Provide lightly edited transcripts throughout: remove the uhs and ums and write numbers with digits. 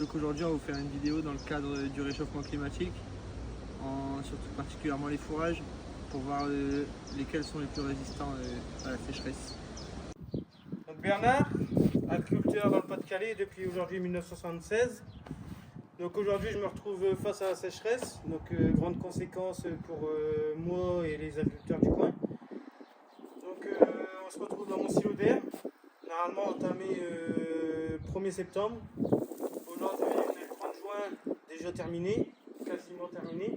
Donc aujourd'hui on va vous faire une vidéo dans le cadre du réchauffement climatique, surtout particulièrement les fourrages, pour voir lesquels sont les plus résistants à la sécheresse. Donc Bernard, agriculteur dans le Pas-de-Calais depuis aujourd'hui 1976. Donc aujourd'hui je me retrouve face à la sécheresse, donc grande conséquence pour moi et les agriculteurs du coin. Donc on se retrouve dans mon silo d'air, normalement entamé 1er septembre. Aujourd'hui on est le 30 juin, déjà terminé, quasiment terminé.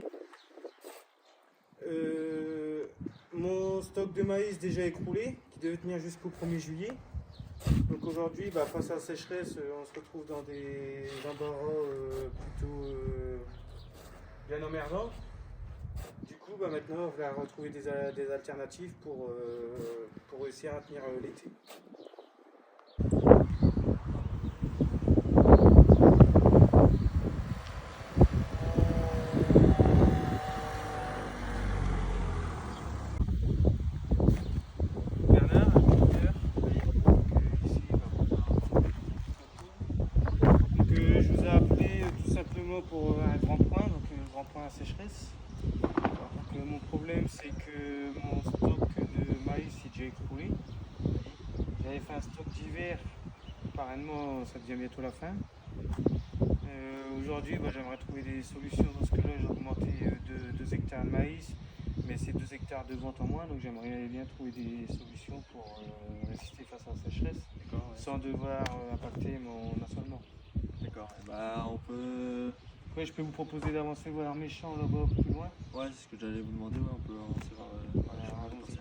Mon stock de maïs déjà écroulé, qui devait tenir jusqu'au 1er juillet. Donc aujourd'hui, face à la sécheresse, on se retrouve dans des embarras plutôt bien emmerdants. Du coup, maintenant, on va retrouver des alternatives pour réussir à tenir l'été. Pour un grand point, donc un grand point à sécheresse. Donc, mon problème c'est que mon stock de maïs est déjà écroulé. J'avais fait un stock d'hiver, apparemment ça devient bientôt la fin. Aujourd'hui j'aimerais trouver des solutions dans ce cas-là. J'ai augmenté de 2 hectares de maïs, mais c'est 2 hectares de vente en moins, donc j'aimerais bien trouver des solutions pour résister face à la sécheresse, sans devoir impacter mon assolement. D'accord, on peut... Ouais, je peux vous proposer d'avancer voir mes champs là-bas plus loin. Ouais, c'est ce que j'allais vous demander, on peut avancer voir les champs. Allons-y.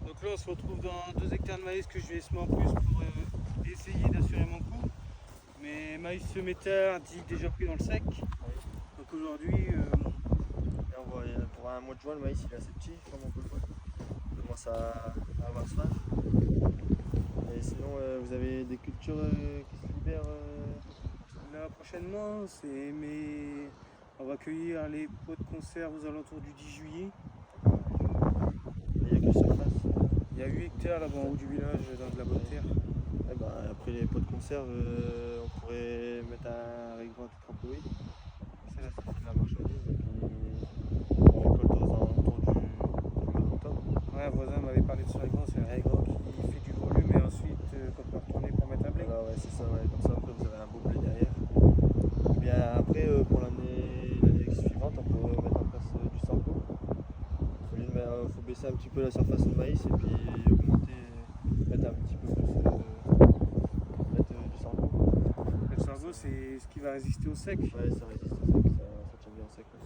Donc là on se retrouve dans 2 hectares de maïs que je vais semer en plus pour essayer d'assurer mon coup. Mais maïs semé tard, dit déjà pris dans le sec. Donc aujourd'hui, On voit, pour un mois de juin, le maïs il est assez petit, comme on peut le voir. Il commence à avoir soif. Et sinon, vous avez des cultures qui se libèrent là prochainement, on va cueillir les pots de conserve aux alentours du 10 juillet. il y a quelle surface Il y a 8 hectares là-bas en haut du village dans de la bonne terre. Après les pots de conserve, on pourrait mettre un réglage tout tremperie. C'est là, c'est de la marchandise. Et puis on récolte aux alentours du mois d'octobre. Ouais, un voisin m'avait parlé de ce réglage, c'est un réglage qui fait du volume et ensuite qu'on peut retourner pour mettre un blé. Voilà, ouais, c'est ça, ouais. Comme ça après vous avez un beau blé derrière. Et bien après pour l'année suivante on peut mettre en place du sorgho. Il faut baisser un petit peu la surface de maïs et puis augmenter, mettre un petit peu plus mettre du sorgho. Le sorgho c'est ce qui va résister au sec. Ouais, ça résiste au sec, ça tient bien au sec. Ouais.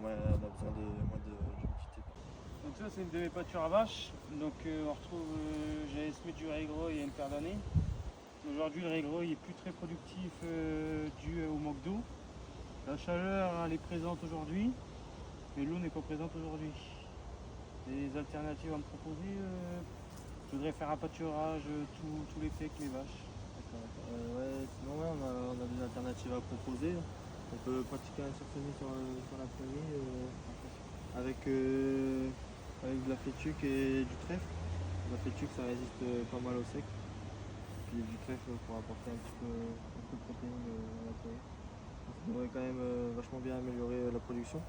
On a besoin de moins d'humidité. Donc ça c'est une de mes pâtures à vaches. Donc on retrouve, j'avais semé du régro il y a une paire d'années. Aujourd'hui le régro il est plus très productif dû au manque d'eau. La chaleur elle est présente aujourd'hui, mais l'eau n'est pas présente aujourd'hui. Des alternatives à me proposer, je voudrais faire un pâturage tout l'été avec mes vaches. Sinon on a des alternatives à proposer. On peut pratiquer un sursemis sur la prairie avec de la fétuque et du trèfle. La fétuque ça résiste pas mal au sec. Puis du trèfle pour apporter un peu de protéines à la prairie. Ça devrait quand même vachement bien améliorer la production.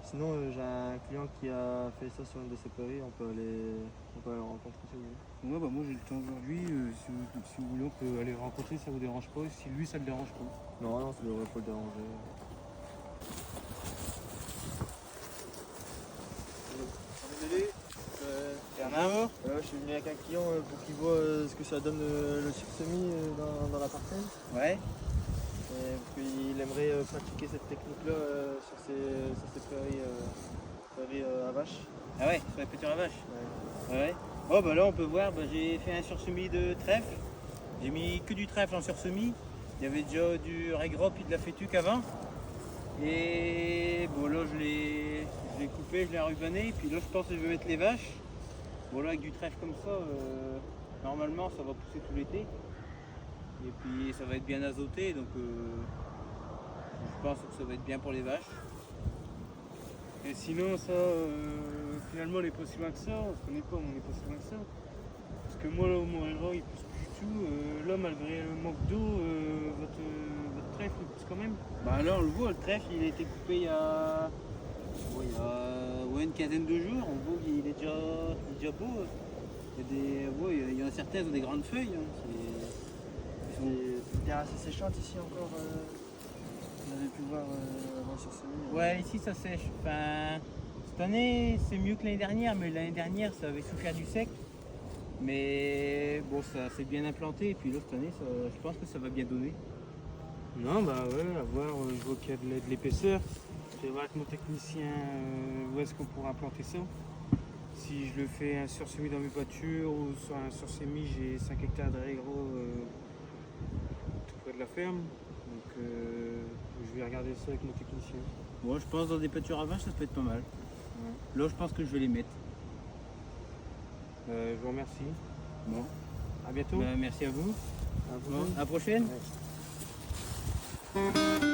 Sinon j'ai un client qui a fait ça sur une de ses prairies, on peut aller le rencontrer si vous voulez. Ouais, moi j'ai le temps aujourd'hui, si vous voulez on peut aller le rencontrer, ça vous dérange pas, si lui ça le dérange pas. Non, ça ne devrait pas le déranger. Désolé, Bernard, je suis venu avec un client pour qu'il voit ce que ça donne le sursemis dans la parcelle. ouais. Parce qu'il aimerait pratiquer cette technique-là sur ses prairies à vaches. Ah ouais, sur la pâture à vache. Ouais. Ouais. Oh bah là on peut voir, j'ai fait un sursemis de trèfle. J'ai mis que du trèfle en sursemis. Il y avait déjà du régro et de la fétuque avant. Et bon là je l'ai coupé, je l'ai enrubanné. Puis là je pense que je vais mettre les vaches. Voilà, avec du trèfle comme ça, normalement ça va pousser tout l'été. Et puis ça va être bien azoté, donc je pense que ça va être bien pour les vaches. Et sinon, ça, finalement, on n'est pas si loin que ça. On se connaît pas, mais on n'est pas si loin que ça. Parce que moi, là, au Morelva, il pousse plus du tout. Là, malgré le manque d'eau, votre trèfle, il pousse quand même. Bah là on le voit, le trèfle il a été coupé il y a, une quinzaine de jours. On voit qu'il est déjà beau. Il y en a certains qui ont des grandes feuilles. Hein. C'est une terre assez séchante ici encore. Vous avez pu voir avant sur semis. Ouais, ici ça sèche. Enfin, cette année c'est mieux que l'année dernière, mais l'année dernière ça avait souffert du sec. Mais bon, ça s'est bien implanté et puis là cette année je pense que ça va bien donner. Non, bah ouais, à voir, je vois qu'il y a de l'épaisseur. Je vais voir avec mon technicien où est-ce qu'on pourra implanter ça. Si je le fais un sursemis dans mes pâtures ou sur un sursemis, j'ai 5 hectares d'agro tout près de la ferme. Donc je vais regarder ça avec mon technicien. Bon, je pense dans des pâtures à vaches ça peut être pas mal. Là je pense que je vais les mettre. Je vous remercie. Bon, À bientôt. ben, merci à vous. À la Bon, prochaine. à la prochaine. Ouais.